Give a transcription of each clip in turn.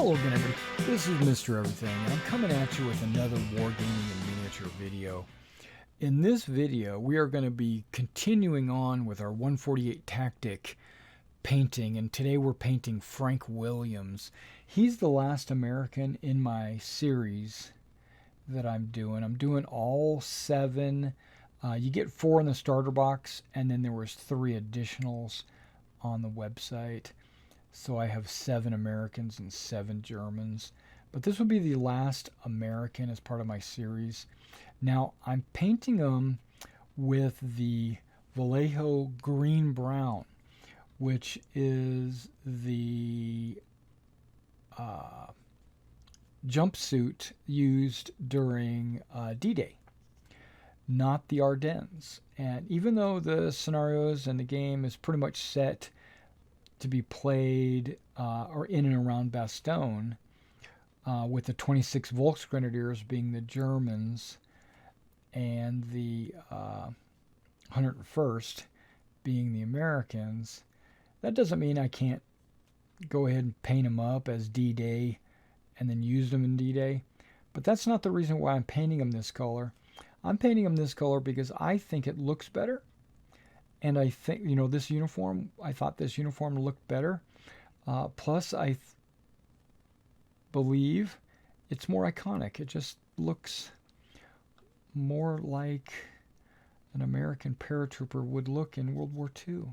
Hello again, everybody. This is Mr. Everything, and I'm coming at you with another Wargaming and Miniature video. In this video, we are going to be continuing on with our 148 Tactic painting, and today we're painting Frank Williams. He's the last American in my series that I'm doing. I'm doing all 7. You get 4 in the starter box, and then there was 3 additionals on the website. So I have 7 Americans and 7 Germans. But this will be the last American as part of my series. Now, I'm painting them with the Vallejo Green Brown, which is the jumpsuit used during D-Day, not the Ardennes. And even though the scenarios and the game is pretty much set to be played or in and around Bastogne, with the 26 Volksgrenadiers being the Germans and the 101st being the Americans, that doesn't mean I can't go ahead and paint them up as D-Day and then use them in D-Day. But that's not the reason why I'm painting them this color. I'm painting them this color because I think it looks better. And I think, this uniform, I thought this uniform looked better. Plus, I believe it's more iconic. It just looks more like an American paratrooper would look in World War II.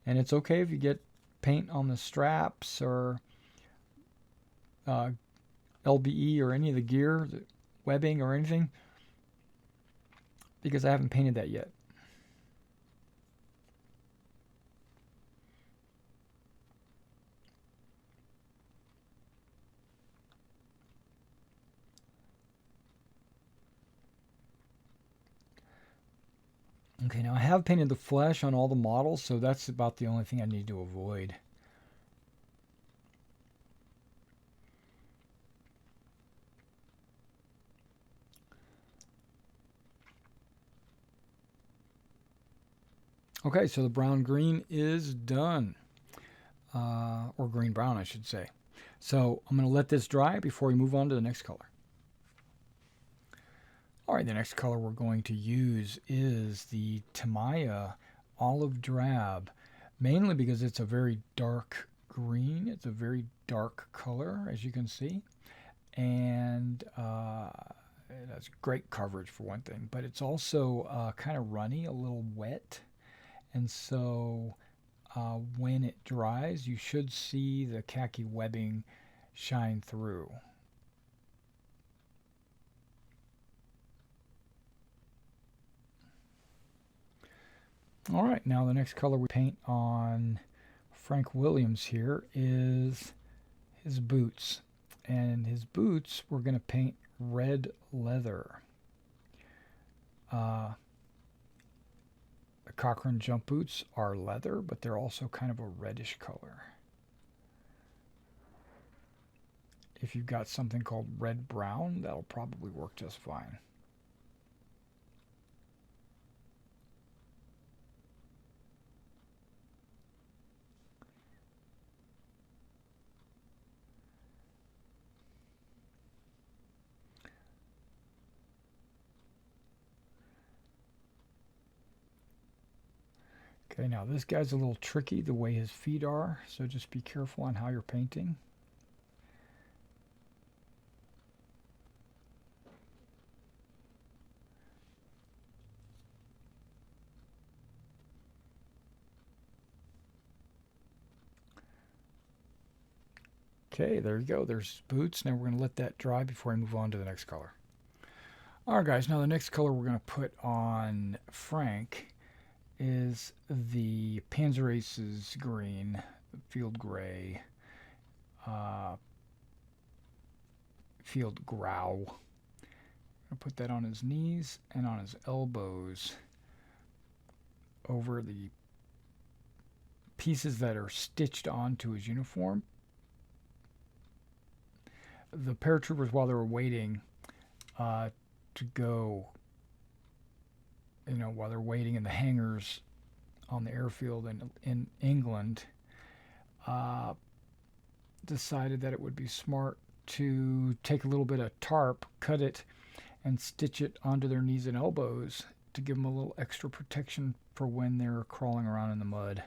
And it's okay if you get paint on the straps or LBE or any of the gear, the webbing or anything, because I haven't painted that yet. Okay, now I have painted the flesh on all the models, so that's about the only thing I need to avoid. Okay, so the brown-green is done. Or green-brown, I should say. So I'm going to let this dry before we move on to the next color. All right, the next color we're going to use is the Tamiya Olive Drab, mainly because it's a very dark green. It's a very dark color, as you can see. And it has great coverage for one thing, but it's also kind of runny, a little wet. And so when it dries, you should see the khaki webbing shine through. All right, now the next color we paint on Frank Williams here is his boots. And his boots, we're going to paint red leather. The Cochrane jump boots are leather, but they're also kind of a reddish color. If you've got something called red-brown, that'll probably work just fine. Okay, now this guy's a little tricky the way his feet are, so just be careful on how you're painting. Okay, there you go. There's boots. Now we're going to let that dry before I move on to the next color. All right, guys. Now the next color we're going to put on Frank is the Panzer Aces green, field gray, field grau. I'm going to put that on his knees and on his elbows over the pieces that are stitched onto his uniform. The paratroopers, while they were waiting to go you know, while they're waiting in the hangars on the airfield in England, uh, decided that it would be smart to take a little bit of tarp, cut it, and stitch it onto their knees and elbows to give them a little extra protection for when they're crawling around in the mud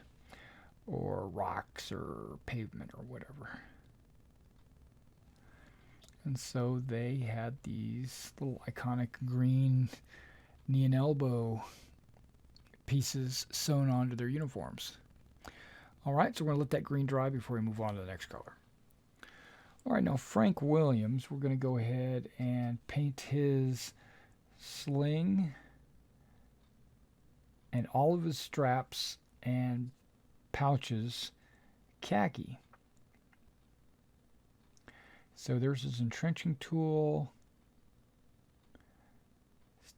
or rocks or pavement or whatever. And so they had these little iconic green knee and elbow pieces sewn onto their uniforms. All right, so we're going to let that green dry before we move on to the next color. All right, now Frank Williams, we're going to go ahead and paint his sling and all of his straps and pouches khaki. So there's his entrenching tool,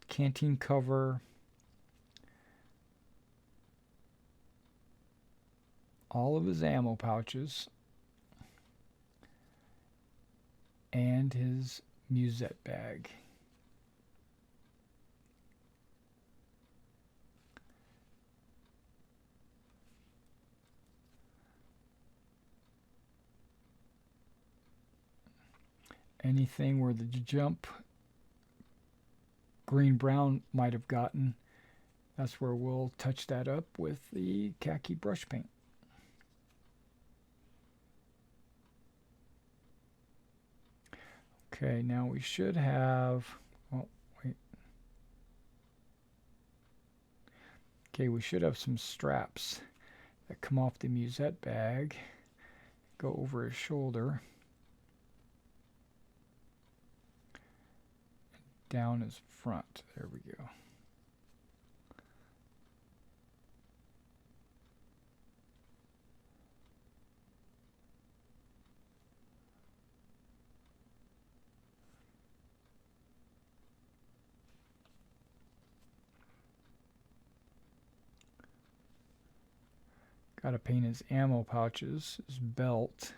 canteen cover, all of his ammo pouches, and his musette bag. Anything where the jump green-brown might have gotten, that's where we'll touch that up with the khaki brush paint. Okay, now we should have, oh, wait. Okay, we should have some straps that come off the musette bag, go over his shoulder, down his front. There we go. Got to paint his ammo pouches, his belt.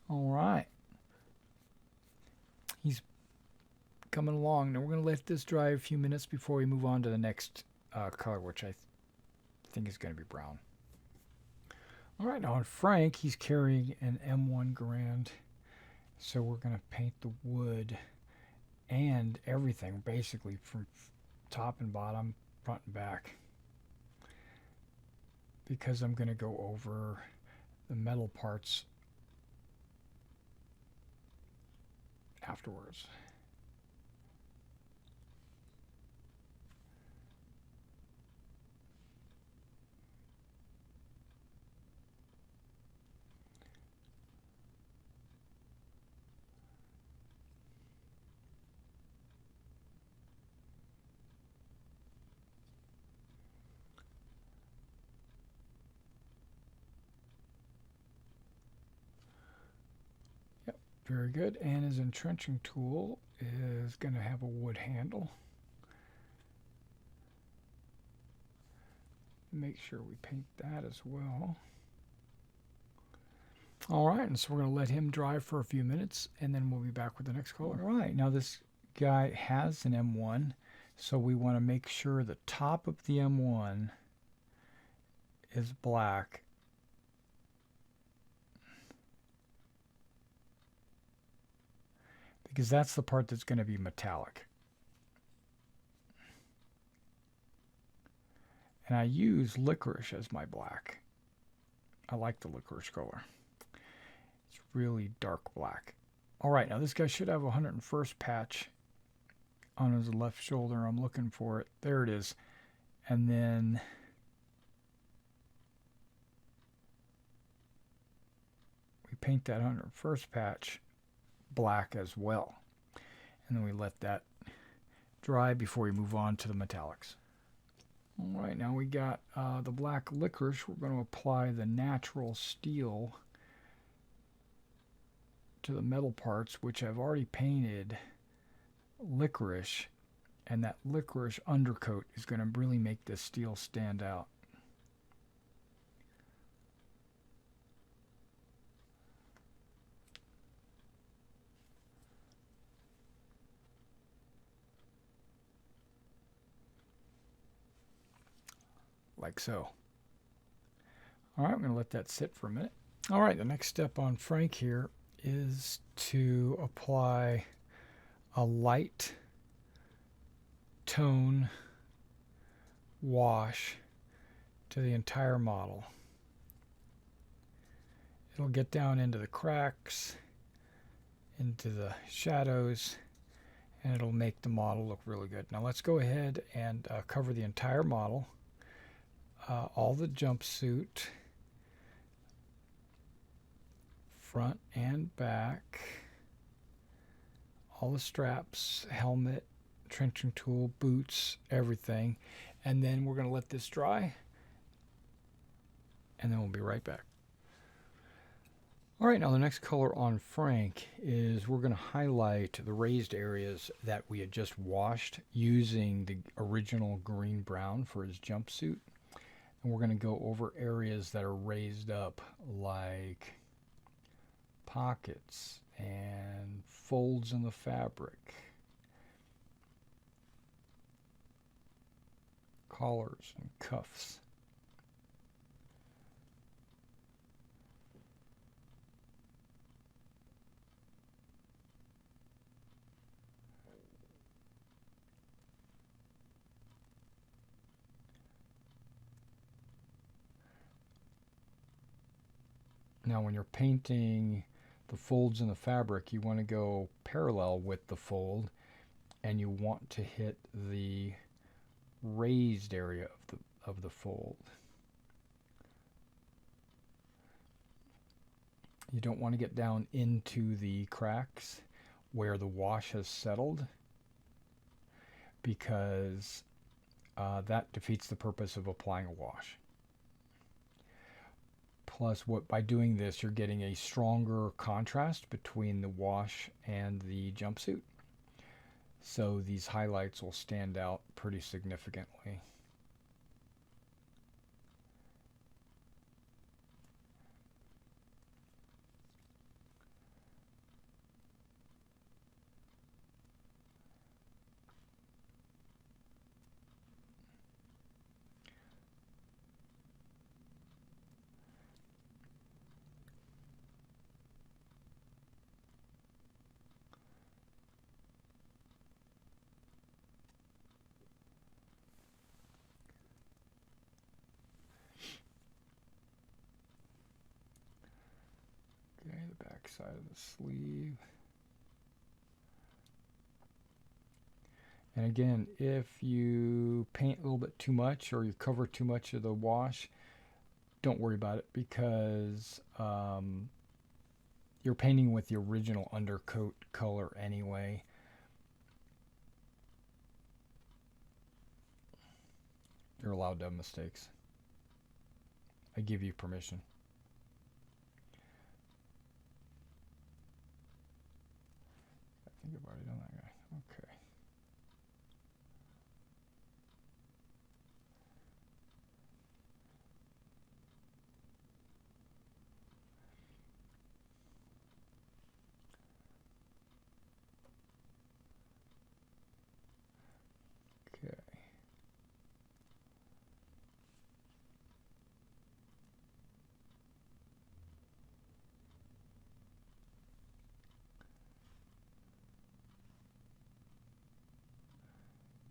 All right. He's coming along. Now we're going to let this dry a few minutes before we move on to the next color, which I think is going to be brown. All right, now on Frank, he's carrying an M1 Garand. So we're going to paint the wood and everything, basically from top and bottom, front and back, because I'm going to go over the metal parts afterwards. Very good. And his entrenching tool is going to have a wood handle. Make sure we paint that as well. All right, and so we're going to let him dry for a few minutes, and then we'll be back with the next color. All right, now this guy has an M1, so we want to make sure the top of the M1 is black. Because that's the part that's going to be metallic. And I use licorice as my black. I like the licorice color. It's really dark black. All right, now this guy should have a 101st patch on his left shoulder. I'm looking for it. There it is. And then we paint that 101st patch black as well. And then we let that dry before we move on to the metallics. All right, now we got the black licorice. We're going to apply the natural steel to the metal parts, which I've already painted licorice, and that licorice undercoat is going to really make this steel stand out. like so. All right, I'm going to let that sit for a minute. All right, the next step on Frank here is to apply a light tone wash to the entire model. It'll get down into the cracks, into the shadows, and it'll make the model look really good. Now let's go ahead and cover the entire model, all the jumpsuit, front and back, all the straps, helmet, trenching tool, boots, everything. And then we're going to let this dry, and then we'll be right back. All right, now the next color on Frank is we're going to highlight the raised areas that we had just washed using the original green-brown for his jumpsuit. And we're going to go over areas that are raised up, like pockets and folds in the fabric, collars and cuffs. Now when you're painting the folds in the fabric, you want to go parallel with the fold, and you want to hit the raised area of the fold. You don't want to get down into the cracks where the wash has settled, because that defeats the purpose of applying a wash. Plus, by doing this, you're getting a stronger contrast between the wash and the jumpsuit. So these highlights will stand out pretty significantly. Okay, the back side of the sleeve. And again, if you paint a little bit too much or you cover too much of the wash, don't worry about it, because you're painting with the original undercoat color anyway. You're allowed to have mistakes. I give you permission. I think I've already done that guy. Okay. Okay.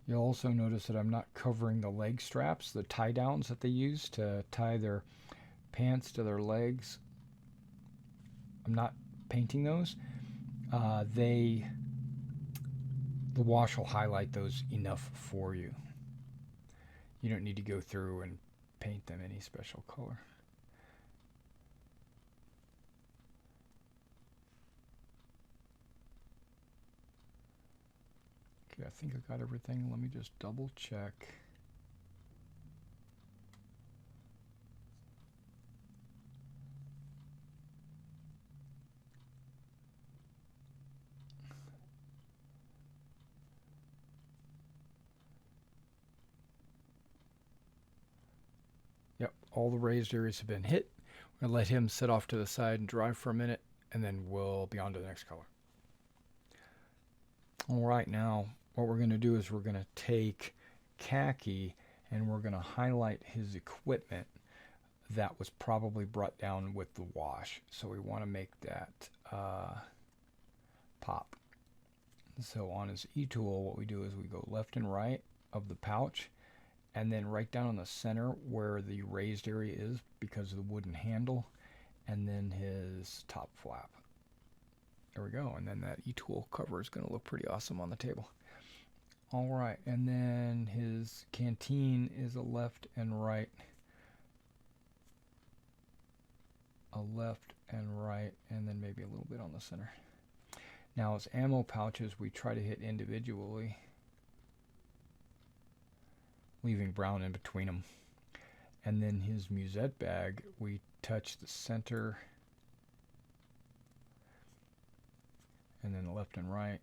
You'll also notice that I'm not covering the leg straps, the tie downs that they use to tie their pants to their legs. I'm not painting those. The wash will highlight those enough for you. You don't need to go through and paint them any special color. Okay, I think I got everything. Let me just double check. Yep, all the raised areas have been hit. We're going to let him sit off to the side and dry for a minute, and then we'll be on to the next color. All right, now what we're going to do is we're going to take khaki and we're going to highlight his equipment that was probably brought down with the wash. So we want to make that pop. So on his E-tool, what we do is we go left and right of the pouch, and then right down in the center where the raised area is because of the wooden handle, and then his top flap. There we go. And then that E-tool cover is going to look pretty awesome on the table. All right, and then his canteen is a left and right. A left and right, and then maybe a little bit on the center. Now his ammo pouches we try to hit individually, leaving brown in between them. And then his musette bag, we touch the center, and then the left and right.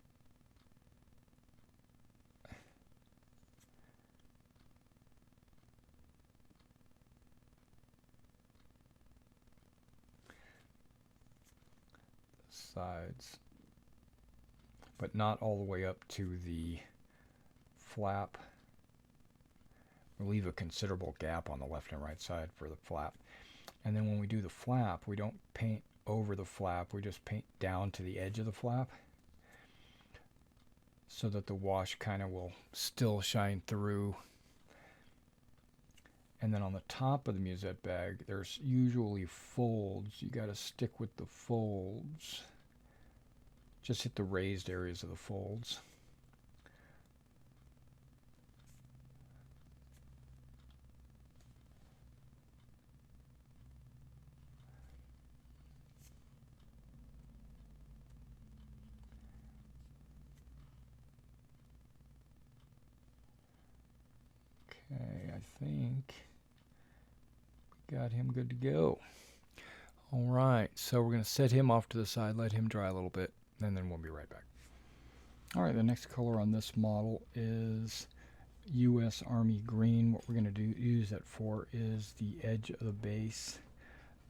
Sides, but not all the way up to the flap. We leave a considerable gap on the left and right side for the flap. And then when we do the flap, we don't paint over the flap, we just paint down to the edge of the flap so that the wash kind of will still shine through. And then on the top of the musette bag, there's usually folds. You got to stick with the folds. Just hit the raised areas of the folds. Okay, I think we got him good to go. All right, so we're going to set him off to the side, let him dry a little bit, and then we'll be right back. All right, the next color on this model is U.S. Army green. What we're going to use that for is the edge of the base.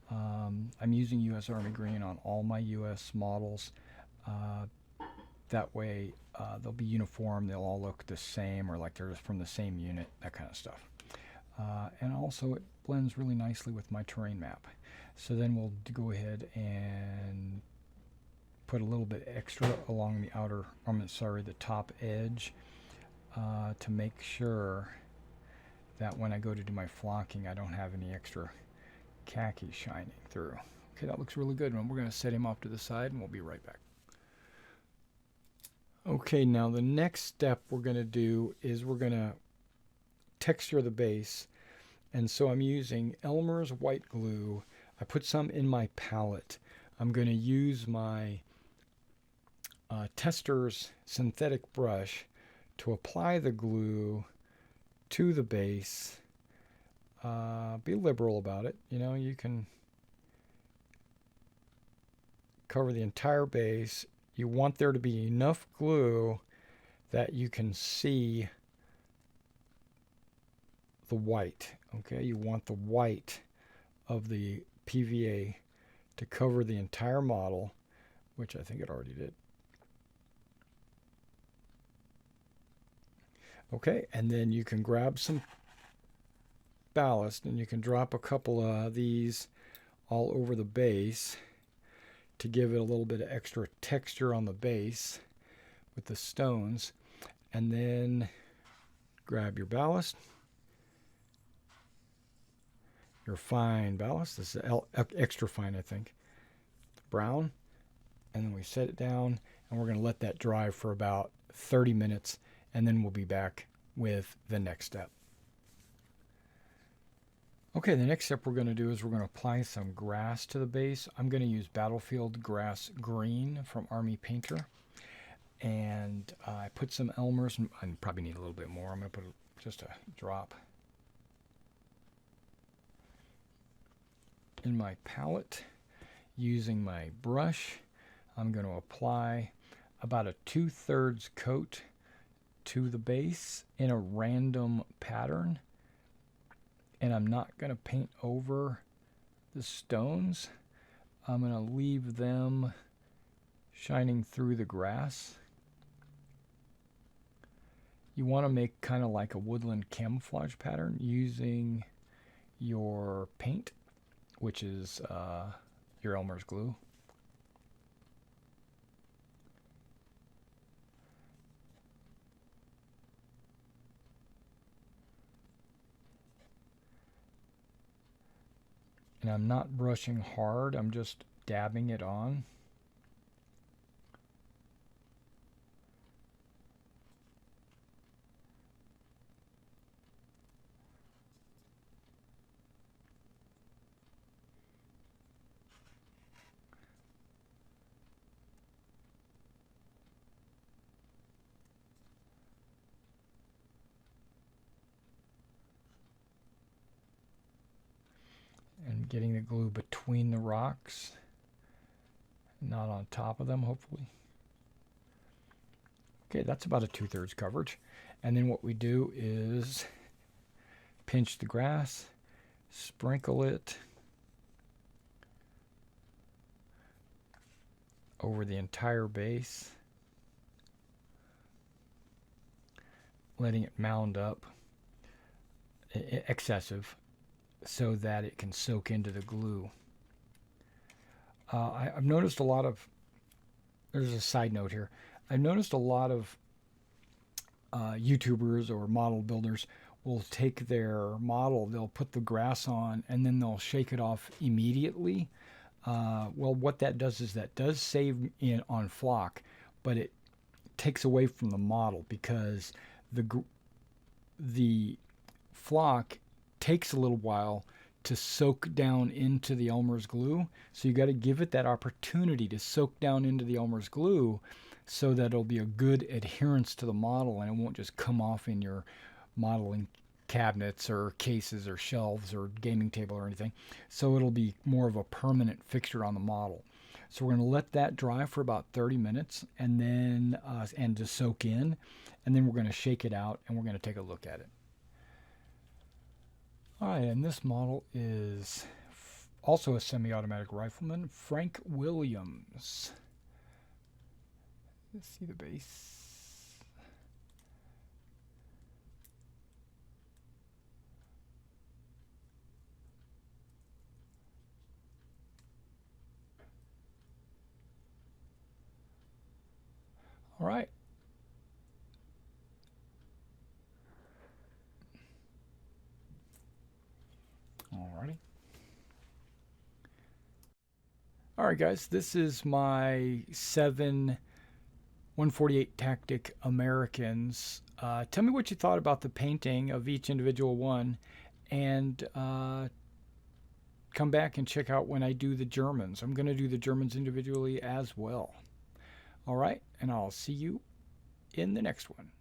I'm using U.S. Army green on all my U.S. models. That way they'll be uniform, they'll all look the same, or like they're from the same unit, that kind of stuff. And also it blends really nicely with my terrain map. So then we'll go ahead and put a little bit extra along the outer, the top edge to make sure that when I go to do my flocking, I don't have any extra khaki shining through. Okay, that looks really good, and we're going to set him off to the side, and we'll be right back. Okay, now the next step we're going to do is we're going to texture the base, and so I'm using Elmer's white glue. I put some in my palette. I'm going to use my Tester's synthetic brush to apply the glue to the base. Be liberal about it. You know, you can cover the entire base. You want there to be enough glue that you can see the white. Okay, you want the white of the PVA to cover the entire model, which I think it already did. Okay, and then you can grab some ballast and you can drop a couple of these all over the base to give it a little bit of extra texture on the base with the stones. And then grab your ballast, your fine ballast. This is extra fine, I think, brown. And then we set it down, and we're going to let that dry for about 30 minutes, and then we'll be back with the next step. Okay, the next step we're going to do is we're going to apply some grass to the base. I'm going to use Battlefield Grass Green from Army Painter. And I put some Elmer's, and I probably need a little bit more. I'm going to put just a drop in my palette. Using my brush, I'm going to apply about a 2/3 coat to the base in a random pattern. And I'm not going to paint over the stones. I'm going to leave them shining through the grass. You want to make kind of like a woodland camouflage pattern using your paint, which is your Elmer's glue. And I'm not brushing hard, I'm just dabbing it on. And getting the glue between the rocks, not on top of them, hopefully. Okay, that's about a 2/3 coverage. And then what we do is pinch the grass, sprinkle it over the entire base, letting it mound up excessive so that it can soak into the glue. I've noticed a lot of, there's a side note here, I've noticed a lot of YouTubers or model builders will take their model, they'll put the grass on, and then they'll shake it off immediately. Well, what that does is that does save in on flock, but it takes away from the model because the flock takes a little while to soak down into the Elmer's glue. So you got to give it that opportunity to soak down into the Elmer's glue so that it'll be a good adherence to the model and it won't just come off in your modeling cabinets or cases or shelves or gaming table or anything. So it'll be more of a permanent fixture on the model. So we're going to let that dry for about 30 minutes and then and to soak in, and then we're going to shake it out and we're going to take a look at it. All right, and this model is also a semi-automatic rifleman, Frank Williams. Let's see the base. All right. Alrighty. All right, guys, this is my 7 148 Tactic Americans. Tell me what you thought about the painting of each individual one, and come back and check out when I do the Germans. I'm going to do the Germans individually as well. All right, and I'll see you in the next one.